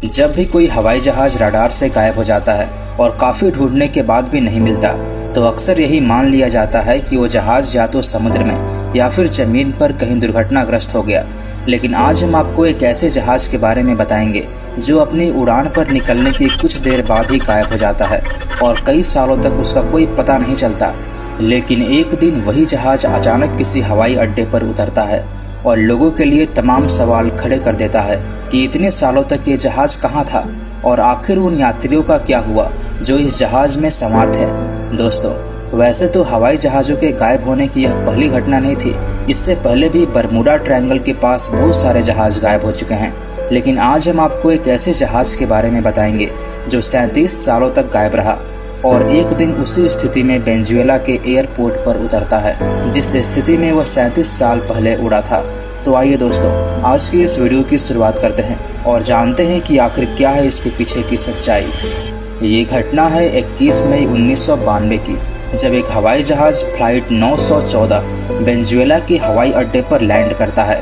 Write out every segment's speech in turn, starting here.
जब भी कोई हवाई जहाज रडार से गायब हो जाता है और काफी ढूंढने के बाद भी नहीं मिलता, तो अक्सर यही मान लिया जाता है कि वो जहाज या तो समुद्र में या फिर जमीन पर कहीं दुर्घटनाग्रस्त हो गया। लेकिन आज हम आपको एक ऐसे जहाज के बारे में बताएंगे जो अपनी उड़ान पर निकलने की कुछ देर बाद ही गायब हो जाता है और कई सालों तक उसका कोई पता नहीं चलता। लेकिन एक दिन वही जहाज अचानक किसी हवाई अड्डे पर उतरता है और लोगों के लिए तमाम सवाल खड़े कर देता है कि इतने सालों तक ये जहाज कहाँ था और आखिर उन यात्रियों का क्या हुआ जो इस जहाज में सवार थे। दोस्तों, वैसे तो हवाई जहाज़ों के गायब होने की यह पहली घटना नहीं थी। इससे पहले भी बरमूडा ट्रायंगल के पास बहुत सारे जहाज गायब हो चुके हैं। लेकिन आज हम आपको एक ऐसे जहाज के बारे में बताएंगे जो 37 सालों तक गायब रहा और एक दिन उसी स्थिति में वेनेजुएला के एयरपोर्ट पर उतरता है जिस स्थिति में वह 37 साल पहले उड़ा था। तो आइए दोस्तों, आज की इस वीडियो की शुरुआत करते हैं और जानते हैं कि आखिर क्या है इसके पीछे की सच्चाई। ये घटना है 21 मई 1992 की, जब एक हवाई जहाज फ्लाइट 914 वेनेजुएला के हवाई अड्डे पर लैंड करता है।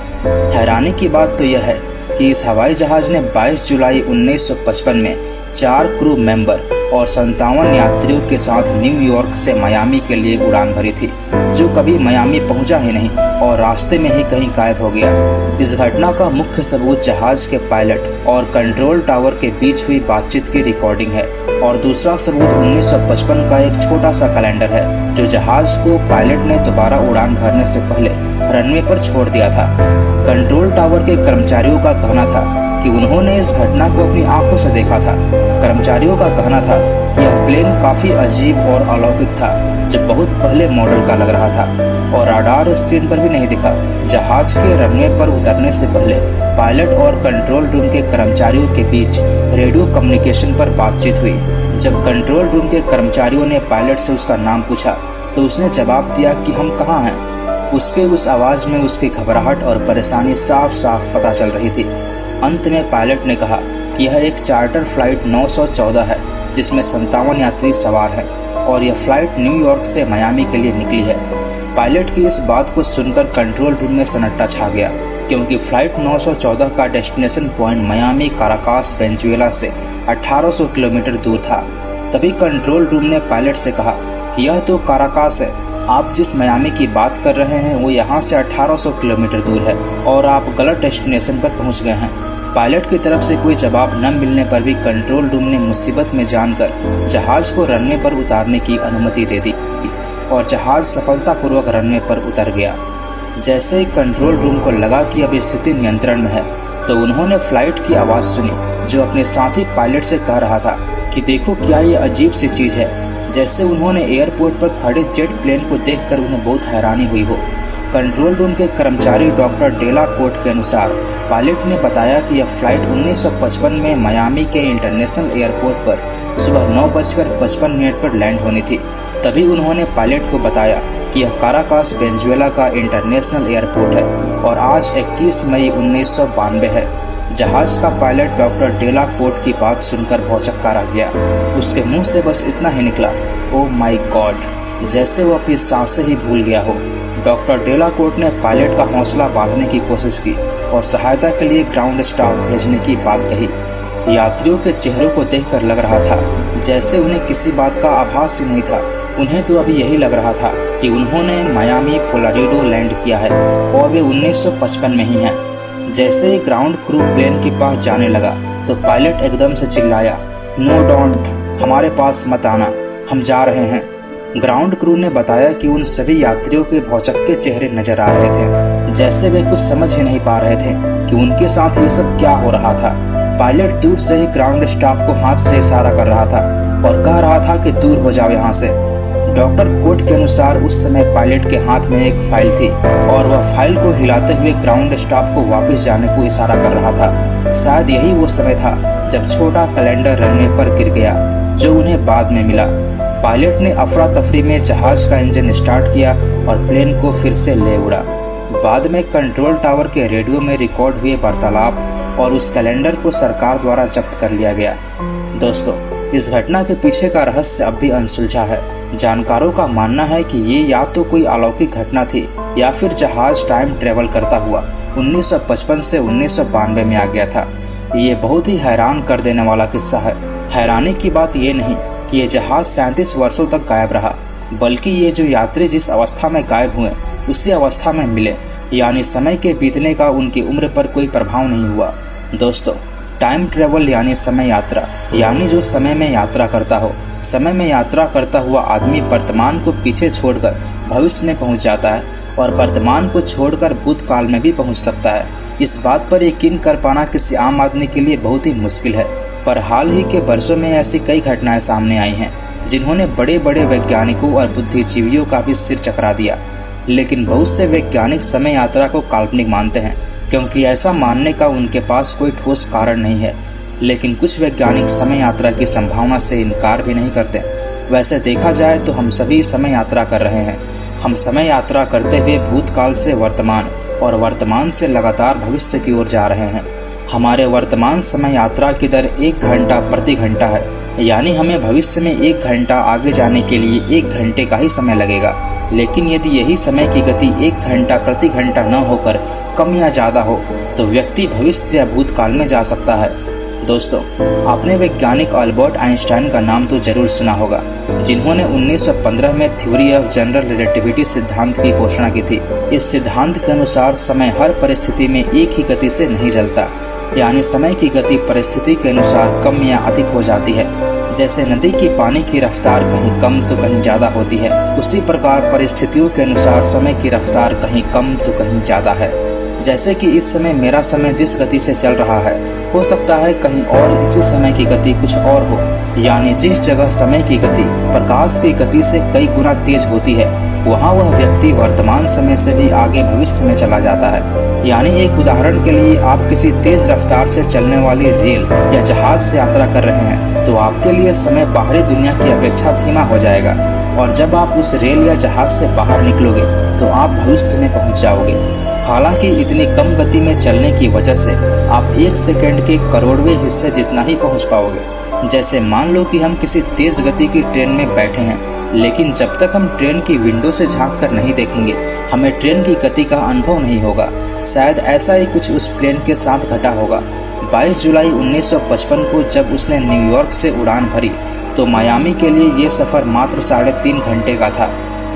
हैरानी की बात तो यह है कि इस हवाई जहाज ने 22 जुलाई 1955 में 4 क्रू मेंबर और 57 यात्रियों के साथ न्यूयॉर्क से मियामी के लिए उड़ान भरी थी, जो कभी मियामी पहुंचा ही नहीं और रास्ते में ही कहीं गायब हो गया। इस घटना का मुख्य सबूत जहाज के पायलट और कंट्रोल टावर के बीच हुई बातचीत की रिकॉर्डिंग है और दूसरा सबूत 1955 का एक छोटा सा कैलेंडर है जो जहाज को पायलट ने दोबारा उड़ान भरने से पहले रनवे पर छोड़ दिया था। कंट्रोल टावर के कर्मचारियों का कहना था कि उन्होंने इस घटना को अपनी आंखों से देखा था। कर्मचारियों का कहना था कि यह प्लेन काफी अजीब और अलौकिक था, जो बहुत पहले मॉडल का लग रहा था और रडार स्क्रीन पर भी नहीं दिखा। जहाज के रनवे पर उतरने से पहले पायलट और कंट्रोल रूम के कर्मचारियों के बीच रेडियो कम्युनिकेशन पर बातचीत हुई। जब कंट्रोल रूम के कर्मचारियों ने पायलट से उसका नाम पूछा तो उसने जवाब दिया कि हम कहाँ हैं। उसके उस आवाज में उसकी घबराहट और परेशानी साफ साफ पता चल रही थी। अंत में पायलट ने कहा कि यह एक चार्टर फ्लाइट 914 है जिसमें 57 यात्री सवार हैं और यह फ्लाइट न्यूयॉर्क से मियामी के लिए निकली है। पायलट की इस बात को सुनकर कंट्रोल रूम में सन्नाटा छा गया, क्योंकि फ्लाइट 914 का destination point Miami Caracas Venezuela से 1800 किलोमीटर दूर था। तभी कंट्रोल रूम ने पायलट से कहा कि यह तो काराकास है, आप जिस मियामी की बात कर रहे हैं वो यहाँ से 1800 किलोमीटर दूर है और आप गलत डेस्टिनेशन पर पहुँच गए हैं। पायलट की तरफ से कोई जवाब न मिलने पर भी कंट्रोल रूम ने मुसीबत में जानकर जहाज को रनवे पर उतारने की अनुमति दे दी और जहाज सफलतापूर्वक रनवे पर उतर गया। जैसे ही कंट्रोल रूम को लगा कि अब स्थिति नियंत्रण में है, तो उन्होंने फ्लाइट की आवाज़ सुनी जो अपने साथी पायलट से कह रहा था कि देखो क्या ये अजीब सी चीज़ है। जैसे उन्होंने एयरपोर्ट पर खड़े जेट प्लेन को देखकर उन्हें बहुत हैरानी हुई हो। कंट्रोल रूम के कर्मचारी डॉक्टर डेला कोट के अनुसार पायलट ने बताया कि यह फ्लाइट 1955 में मियामी के इंटरनेशनल एयरपोर्ट पर सुबह 9:55 पर लैंड होनी थी। तभी उन्होंने पायलट को बताया कि यह काराकास वेनेजुएला का इंटरनेशनल एयरपोर्ट है और आज 21 मई 1992 है। जहाज का पायलट डॉक्टर डेला कोट की बात सुनकर भौचक्का रह गया। उसके मुंह से बस इतना ही निकला, ओह माय गॉड, जैसे वो अपनी सांसें ही भूल गया हो। डॉक्टर डेला कोट ने पायलट का हौसला बांधने की कोशिश की और सहायता के लिए ग्राउंड स्टाफ भेजने की बात कही। यात्रियों के चेहरों को देखकर लग रहा था जैसे उन्हें किसी बात का आभास ही नहीं था। उन्हें तो अभी यही लग रहा था कि उन्होंने मियामी फ्लोरिडा लैंड किया है और वे 1955 में ही हैं। जैसे ही ग्राउंड क्रू प्लेन के पास जाने लगा तो पायलट एकदम से चिल्लाया, नो डोंट, हमारे पास मत आना, हम जा रहे हैं। ग्राउंड क्रू ने बताया कि उन सभी यात्रियों के भौचक्के चेहरे नजर आ रहे थे, जैसे वे कुछ समझ ही नहीं पा रहे थे कि उनके साथ ये सब क्या हो रहा था। पायलट दूर से ही ग्राउंड स्टाफ को हाथ से इशारा कर रहा था और कह रहा था कि दूर हो जाओ यहाँ से। डॉक्टर कोट के अनुसार उस समय पायलट के हाथ में एक फाइल थी और वह फाइल को हिलाते हुए ग्राउंड स्टाफ को वापस जाने को इशारा कर रहा था। शायद यही वो समय था जब छोटा कैलेंडर रनवे पर गिर गया, जो उन्हें बाद में मिला। पायलट ने अफरा तफरी में जहाज का इंजन स्टार्ट किया और प्लेन को फिर से ले उड़ा। बाद में कंट्रोल टावर के रेडियो में रिकॉर्ड हुए वार्तालाप और उस कैलेंडर को सरकार द्वारा जब्त कर लिया गया। दोस्तों, इस घटना के पीछे का रहस्य अब भी अनसुलझा है। जानकारों का मानना है कि ये या तो कोई अलौकिक घटना थी या फिर जहाज टाइम ट्रेवल करता हुआ 1955 से 1992 में आ गया था। ये बहुत ही हैरान कर देने वाला किस्सा है। हैरानी की बात ये नहीं कि ये जहाज 37 वर्षों तक गायब रहा, बल्कि ये जो यात्री जिस अवस्था में गायब हुए उसी अवस्था में मिले, यानी समय के बीतने का उनकी उम्र पर कोई प्रभाव नहीं हुआ। दोस्तों, टाइम ट्रेवल यानी समय यात्रा, यानी जो समय में यात्रा करता हो। समय में यात्रा करता हुआ आदमी वर्तमान को पीछे छोड़कर भविष्य में पहुंच जाता है और वर्तमान को छोड़कर भूतकाल में भी पहुंच सकता है। इस बात पर यकीन कर पाना किसी आम आदमी के लिए बहुत ही मुश्किल है, पर हाल ही के वर्षों में ऐसी कई घटनाएं सामने आई हैं जिन्होंने बड़े बड़े वैज्ञानिकों और बुद्धिजीवियों का भी सिर चकरा दिया। लेकिन बहुत से वैज्ञानिक समय यात्रा को काल्पनिक मानते हैं, क्योंकि ऐसा मानने का उनके पास कोई ठोस कारण नहीं है। लेकिन कुछ वैज्ञानिक समय यात्रा की संभावना से इनकार भी नहीं करते। वैसे देखा जाए तो हम सभी समय यात्रा कर रहे हैं। हम समय यात्रा करते हुए भूतकाल से वर्तमान और वर्तमान से लगातार भविष्य की ओर जा रहे हैं। हमारे वर्तमान समय यात्रा की दर 1 घंटा प्रति घंटा है, यानी हमें भविष्य में 1 घंटा आगे जाने के लिए 1 घंटे का ही समय लगेगा। लेकिन यदि यही समय की गति 1 घंटा प्रति घंटा न होकर कम या ज़्यादा हो तो व्यक्ति भविष्य या भूतकाल में जा सकता है। दोस्तों, आपने वैज्ञानिक अल्बर्ट आइंस्टाइन का नाम तो जरूर सुना होगा, जिन्होंने 1915 में थ्योरी ऑफ जनरल रिलेटिविटी सिद्धांत की घोषणा की थी। इस सिद्धांत के अनुसार समय हर परिस्थिति में एक ही गति से नहीं चलता, यानी समय की गति परिस्थिति के अनुसार कम या अधिक हो जाती है। जैसे नदी की पानी की रफ्तार कहीं कम तो कहीं ज़्यादा होती है, उसी प्रकार परिस्थितियों के अनुसार समय की रफ्तार कहीं कम तो कहीं ज़्यादा है। जैसे कि इस समय मेरा समय जिस गति से चल रहा है, हो सकता है कहीं और इसी समय की गति कुछ और हो, यानी जिस जगह समय की गति प्रकाश की गति से कई गुना तेज होती है, वहाँ वह व्यक्ति वर्तमान समय से भी आगे भविष्य में चला जाता है। यानी एक उदाहरण के लिए, आप किसी तेज रफ्तार से चलने वाली रेल या जहाज से यात्रा कर रहे हैं तो आपके लिए समय बाहरी दुनिया की अपेक्षा धीमा हो जाएगा, और जब आप उस रेल या जहाज से बाहर निकलोगे तो आप भविष्य में पहुंच जाओगे। हालांकि इतनी कम गति में चलने की वजह से आप 1 सेकंड के करोड़वें हिस्से जितना ही पहुंच पाओगे। जैसे मान लो कि हम किसी तेज गति की ट्रेन में बैठे हैं, लेकिन जब तक हम ट्रेन की विंडो से झांक कर नहीं देखेंगे, हमें ट्रेन की गति का अनुभव नहीं होगा। शायद ऐसा ही कुछ उस प्लेन के साथ घटा होगा। 22 जुलाई 1955 को जब उसने न्यूयॉर्क से उड़ान भरी तो मियामी के लिए ये सफ़र मात्र 3.5 घंटे का था।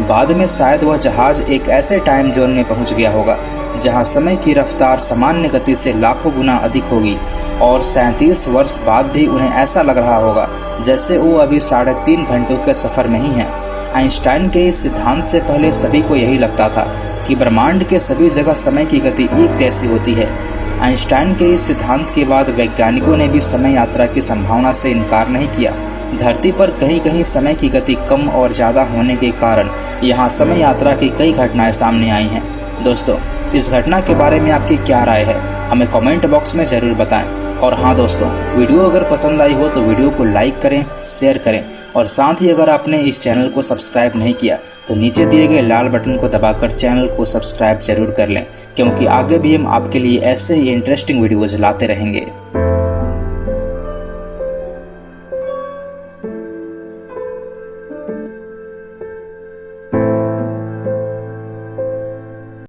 बाद में शायद वह जहाज एक ऐसे टाइम जोन में पहुंच गया होगा जहां समय की रफ्तार सामान्य गति से लाखों गुना अधिक होगी, और 37 वर्ष बाद भी उन्हें ऐसा लग रहा होगा जैसे वो अभी 3.5 घंटों के सफ़र में ही हैं। आइंस्टाइन के इस सिद्धांत से पहले सभी को यही लगता था कि ब्रह्मांड के सभी जगह समय की गति एक जैसी होती है। आइंस्टाइन के इस सिद्धांत के बाद वैज्ञानिकों ने भी समय यात्रा की संभावना से इनकार नहीं किया। धरती पर कहीं कहीं समय की गति कम और ज़्यादा होने के कारण यहाँ समय यात्रा की कई घटनाएं सामने आई हैं। दोस्तों, इस घटना के बारे में आपकी क्या राय है, हमें कमेंट बॉक्स में ज़रूर बताएं। और हाँ दोस्तों, वीडियो अगर पसंद आई हो तो वीडियो को लाइक करें, शेयर करें, और साथ ही अगर आपने इस चैनल को सब्सक्राइब नहीं किया तो नीचे दिए गए लाल बटन को दबाकर चैनल को सब्सक्राइब जरूर कर लें, क्योंकि आगे भी हम आपके लिए ऐसे ही इंटरेस्टिंग वीडियोज़ लाते रहेंगे।